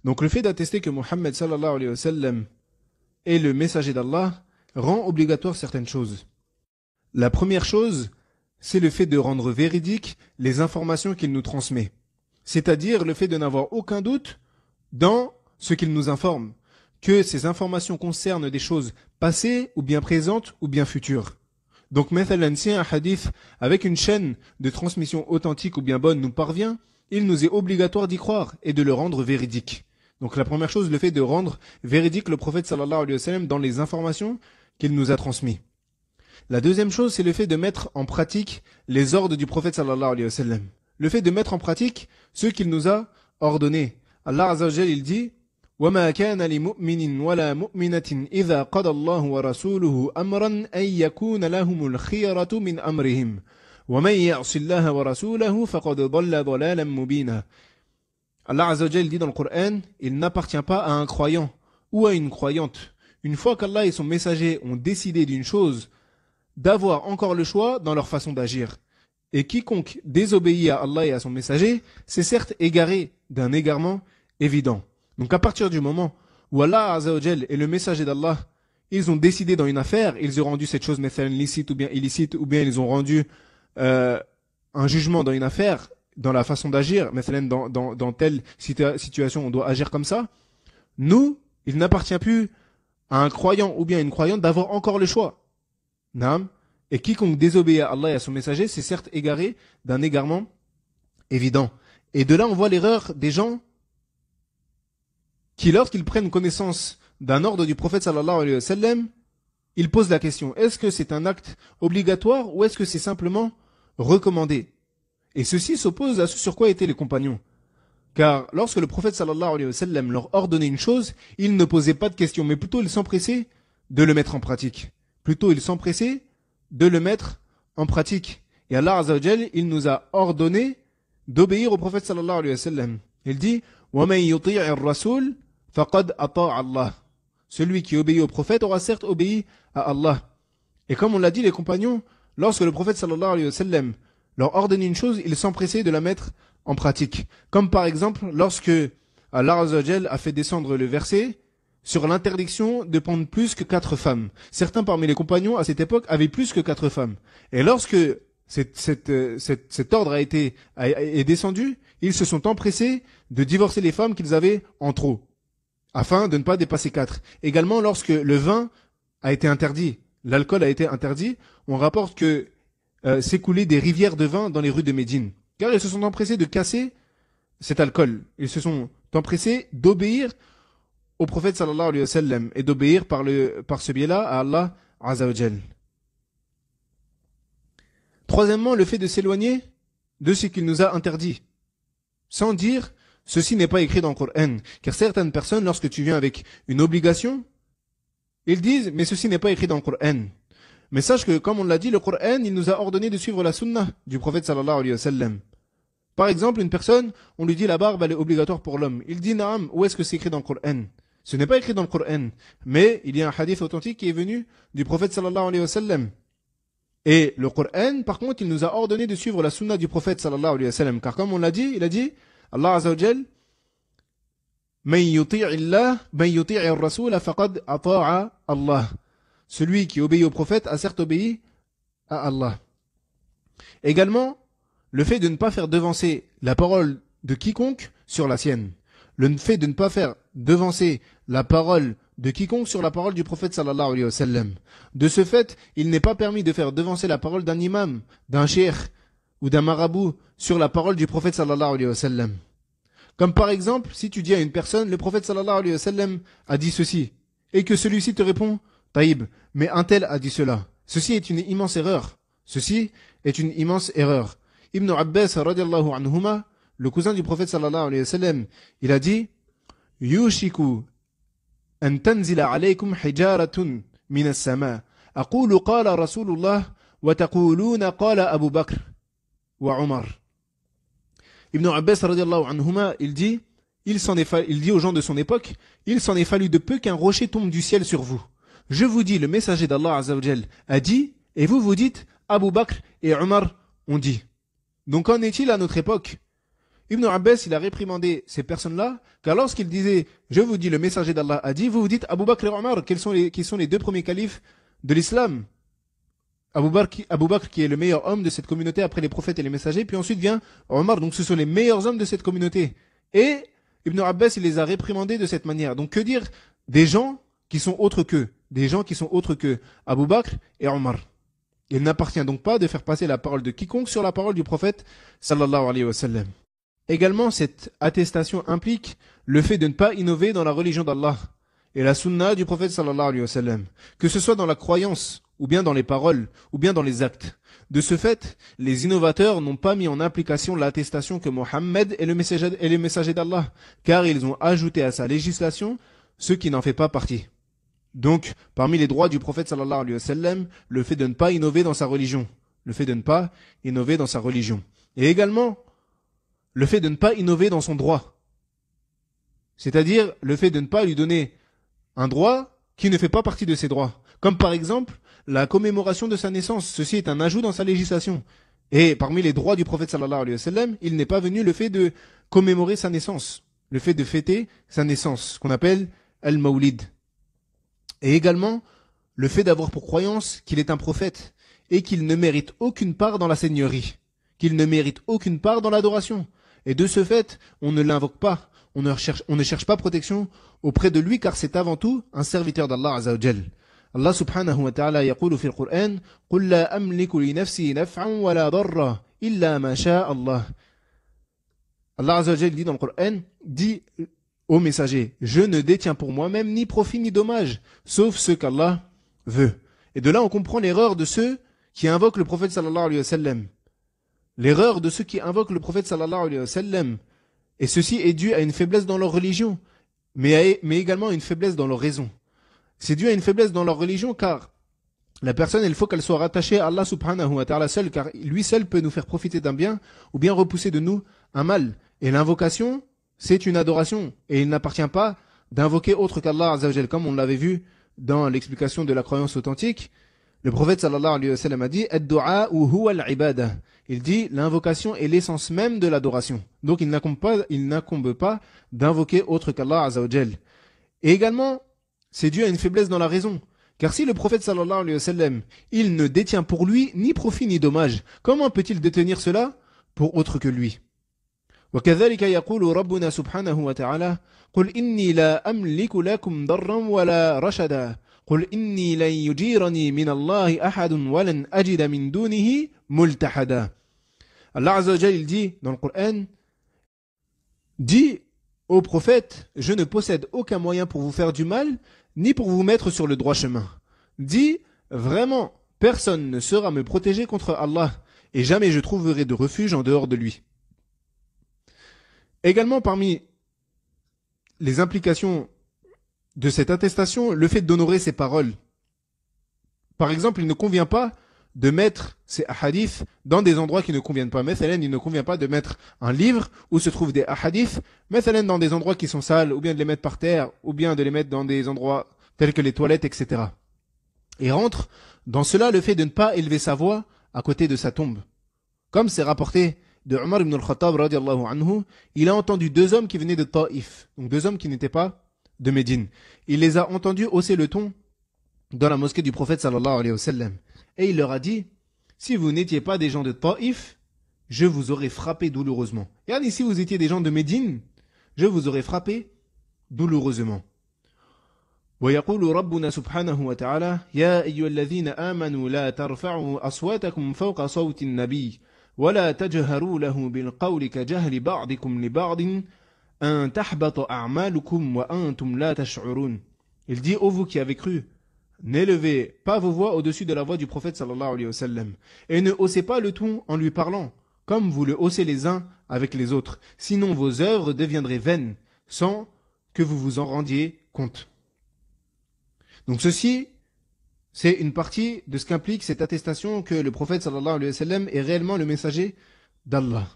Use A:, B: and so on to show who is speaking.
A: Donc le fait d'attester que Mohammed sallallahu alayhi wa sallam est le messager d'Allah rend obligatoire certaines choses. La première chose, c'est le fait de rendre véridiques les informations qu'il nous transmet. C'est-à-dire le fait de n'avoir aucun doute dans ce qu'il nous informe, que ces informations concernent des choses passées ou bien présentes ou bien futures. Donc, mathalan, si un hadith avec une chaîne de transmission authentique ou bien bonne nous parvient, il nous est obligatoire d'y croire et de le rendre véridique. Donc la première chose, le fait de rendre véridique le prophète sallallahu alayhi wa sallam dans les informations qu'il nous a transmises. La deuxième chose, c'est le fait de mettre en pratique les ordres du prophète sallallahu alayhi wa sallam. Le fait de mettre en pratique ce qu'il nous a ordonné. Allah Azza wa Jal, il dit وَمَا كَانَ لِمُؤْمِنٍ وَلَا مُؤْمِنَةٍ إِذَا قَضَى اللَّهُ وَرَسُولُهُ أَمْرًا أَن يَكُونَ لَهُمُ الْخِيَرَةُ مِنْ أَمْرِهِمْ وَمَن يَعْصِ اللَّهَ وَرَسُولَهُ فَقَدْ ضَلَّ ضَلَالًا مُبِينًا. Allah Azza wa Jal dit dans le Coran, il n'appartient pas à un croyant ou à une croyante, une fois qu'Allah et son messager ont décidé d'une chose, d'avoir encore le choix dans leur façon d'agir. Et quiconque désobéit à Allah et à son messager, c'est certes égaré d'un égarement évident. Donc à partir du moment où Allah Azza wa Jal et le messager d'Allah, ils ont décidé dans une affaire, ils ont rendu cette chose licite ou bien illicite, ou bien ils ont rendu un jugement dans une affaire, dans la façon d'agir, dans telle situation on doit agir comme ça, nous, il n'appartient plus à un croyant ou bien à une croyante d'avoir encore le choix. Naam. Et quiconque désobéit à Allah et à son messager, c'est certes égaré d'un égarement évident. Et de là, on voit l'erreur des gens qui, lorsqu'ils prennent connaissance d'un ordre du prophète sallallahu alayhi wa sallam, ils posent la question, est-ce que c'est un acte obligatoire ou est-ce que c'est simplement recommandé? Et ceci s'oppose à ce sur quoi étaient les compagnons. Car lorsque le prophète sallallahu alayhi wa sallam leur ordonnait une chose, ils ne posaient pas de questions, mais plutôt ils s'empressaient de le mettre en pratique. Plutôt ils s'empressaient de le mettre en pratique. Et Allah Azza wa Jal, il nous a ordonné d'obéir au prophète sallallahu alayhi wa sallam. Il dit وَمَن يُطِيعِ الرَّسُولِ فَقَدْ أَطَاعَ اللَّهِ. Celui qui obéit au prophète aura certes obéi à Allah. Et comme on l'a dit, les compagnons, lorsque le prophète sallallahu alayhi wa sallam leur ordonnait une chose, ils s'empressaient de la mettre en pratique. Comme par exemple, lorsque Allah Azza wa Jal a fait descendre le verset sur l'interdiction de prendre plus que 4 femmes. Certains parmi les compagnons à cette époque avaient plus que 4 femmes. Et lorsque cet ordre est descendu, ils se sont empressés de divorcer les femmes qu'ils avaient en trop, afin de ne pas dépasser 4. Également, lorsque le vin a été interdit, l'alcool a été interdit, on rapporte que s'écoulaient des rivières de vin dans les rues de Médine. Car ils se sont empressés de casser cet alcool. Ils se sont empressés d'obéir au prophète sallallahu alayhi wa sallam et d'obéir par ce biais-là à Allah Azza wa Jal. Troisièmement, le fait de s'éloigner de ce qu'il nous a interdit, sans dire ceci n'est pas écrit dans le Coran. Car certaines personnes, lorsque tu viens avec une obligation, ils disent mais ceci n'est pas écrit dans le Coran. Mais sache que, comme on l'a dit, le Coran, il nous a ordonné de suivre la sunna du prophète sallallahu alayhi wa sallam. Par exemple, une personne, on lui dit la barbe elle est obligatoire pour l'homme. Il dit naam, où est-ce que c'est écrit dans le Coran? Ce n'est pas écrit dans le Coran, mais il y a un hadith authentique qui est venu du prophète sallallahu alayhi wa sallam. Et le Coran, par contre, il nous a ordonné de suivre la sunna du prophète sallallahu alayhi wa sallam. Car comme on l'a dit, il a dit, Allah Azza wa Jal, Man yuti'illah, man yuti'ir rasoul faqad ata'a Allah. Celui qui obéit au prophète a certes obéi à Allah. Également, le fait de ne pas faire devancer la parole de quiconque sur la sienne. Le fait de ne pas faire devancer la parole de quiconque sur la parole du prophète sallallahu alayhi wa sallam. De ce fait, il n'est pas permis de faire devancer la parole d'un imam, d'un cheikh ou d'un marabout sur la parole du prophète sallallahu alayhi wa sallam. Comme par exemple, si tu dis à une personne, le prophète sallallahu alayhi wa sallam a dit ceci, et que celui-ci te répond, Taïb, mais un tel a dit cela. Ceci est une immense erreur. Ceci est une immense erreur. Ibn Abbas radiallahu anhuma, le cousin du prophète sallallahu alayhi wa sallam, il a dit Yushiku an tanzila alaykum hijaratun min as-sama. Aqulu qala Rasulullah wa taquluna qala Abu Bakr wa Umar. Ibn Abbas radiallahu anhuma, il dit aux gens de son époque, il s'en est fallu de peu qu'un rocher tombe du ciel sur vous. Je vous dis, le messager d'Allah Azza wa Jal a dit, et vous dites, Abu Bakr et Omar ont dit. Donc qu'en est-il à notre époque? Ibn Abbas, il a réprimandé ces personnes-là, car lorsqu'il disait, je vous dis, le messager d'Allah a dit, vous vous dites Abu Bakr et Omar, qui sont les deux premiers califes de l'islam. Abu Bakr qui est le meilleur homme de cette communauté après les prophètes et les messagers, puis ensuite vient Omar, donc ce sont les meilleurs hommes de cette communauté. Et Ibn Abbas, il les a réprimandés de cette manière. Donc que dire des gens qui sont autres qu'eux, des gens qui sont autres que Abu Bakr et Omar. Il n'appartient donc pas de faire passer la parole de quiconque sur la parole du prophète sallallahu alayhi wa sallam. Également, cette attestation implique le fait de ne pas innover dans la religion d'Allah et la sunna du prophète sallallahu alayhi wa sallam, que ce soit dans la croyance, ou bien dans les paroles, ou bien dans les actes. De ce fait, les innovateurs n'ont pas mis en application l'attestation que Mohammed est le messager d'Allah, car ils ont ajouté à sa législation ce qui n'en fait pas partie. Donc, parmi les droits du prophète sallallahu alayhi wa sallam, le fait de ne pas innover dans sa religion. Le fait de ne pas innover dans sa religion. Et également, le fait de ne pas innover dans son droit. C'est-à-dire, le fait de ne pas lui donner un droit qui ne fait pas partie de ses droits. Comme par exemple, la commémoration de sa naissance. Ceci est un ajout dans sa législation. Et parmi les droits du prophète sallallahu alayhi wa sallam, il n'est pas venu le fait de commémorer sa naissance. Le fait de fêter sa naissance, ce qu'on appelle al-mawlid. Et également, le fait d'avoir pour croyance qu'il est un prophète et qu'il ne mérite aucune part dans la seigneurie, qu'il ne mérite aucune part dans l'adoration. Et de ce fait, on ne l'invoque pas, on ne cherche pas protection auprès de lui car c'est avant tout un serviteur d'Allah Azza wa Jal. Allah subhanahu wa ta'ala yaqulu fi al-Qur'an قُلْ لَا أَمْلِكُ لِنَفْسِي نَفْعًا وَلَا ضَرًّا إِلَّا مَا شَاءَ اللَّهُ. Allah Azza wa Jal dit dans le Qur'an, dit au messager, je ne détiens pour moi-même ni profit ni dommage, sauf ce qu'Allah veut. Et de là on comprend l'erreur de ceux qui invoquent le prophète sallallahu alayhi wa sallam. L'erreur de ceux qui invoquent le prophète sallallahu alayhi wa sallam. Et ceci est dû à une faiblesse dans leur religion, mais également à une faiblesse dans leur raison. C'est dû à une faiblesse dans leur religion car la personne, il faut qu'elle soit rattachée à Allah subhanahu wa ta'ala seul, car lui seul peut nous faire profiter d'un bien ou bien repousser de nous un mal. Et l'invocation, c'est une adoration et il n'appartient pas d'invoquer autre qu'Allah Azza wa Jal, comme on l'avait vu dans l'explication de la croyance authentique. Le prophète sallallahu alayhi wa sallam a dit ad-du'a huwa al-ibada. Il dit l'invocation est l'essence même de l'adoration. Donc il n'incombe pas d'invoquer autre qu'Allah Azza wa Jal. Et également, c'est dû à une faiblesse dans la raison. Car si le prophète sallallahu alayhi wa sallam, il ne détient pour lui ni profit ni dommage, comment peut-il détenir cela pour autre que lui? وكذلك يقول ربنا سبحانه وتعالى قل إني لا أملك لكم ضرا ولا رشدا قل إني لن يجيرني من الله أحد ولن أجد من دونه ملتحدا. Allah Azza wa Jal, il dit dans le Coran, dit au prophète, je ne possède aucun moyen pour vous faire du mal ni pour vous mettre sur le droit chemin. Dit, vraiment, personne ne saura me protéger contre Allah et jamais je trouverai de refuge en dehors de lui. Également parmi les implications de cette attestation, le fait d'honorer ses paroles. Par exemple, il ne convient pas de mettre ces hadiths dans des endroits qui ne conviennent pas. Mathalan, il ne convient pas de mettre un livre où se trouvent des hadiths, mathalan dans des endroits qui sont sales, ou bien de les mettre par terre, ou bien de les mettre dans des endroits tels que les toilettes, etc. Et rentre dans cela le fait de ne pas élever sa voix à côté de sa tombe. Comme c'est rapporté de Omar ibn al-Khattab radiallahu anhu, il a entendu deux hommes qui venaient de Taïf, donc deux hommes qui n'étaient pas de Médine. Il les a entendus hausser le ton dans la mosquée du prophète sallallahu alayhi wa sallam. Et il leur a dit, si vous n'étiez pas des gens de Taïf, je vous aurais frappé douloureusement. Et si vous étiez des gens de Médine, je vous aurais frappé douloureusement. ويقول ربنا سبحانه وتعالى يا أيها الذين آمنوا لا ترفعوا أصواتكم فوق صوت النبي ولا تجهروا له بالقول كجهر بعضكم لبعض أن تحبط أعمالكم وأنتم لا تشعرون. Il dit, ô vous qui avez cru, n'élevez pas vos voix au-dessus de la voix du prophète sallallahu alayhi wa sallam et ne haussez pas le ton en lui parlant, comme vous le haussez les uns avec les autres, sinon vos œuvres deviendraient vaines, sans que vous vous en rendiez compte. Donc ceci, c'est une partie de ce qu'implique cette attestation que le prophète sallallahu alayhi wa sallam est réellement le messager d'Allah.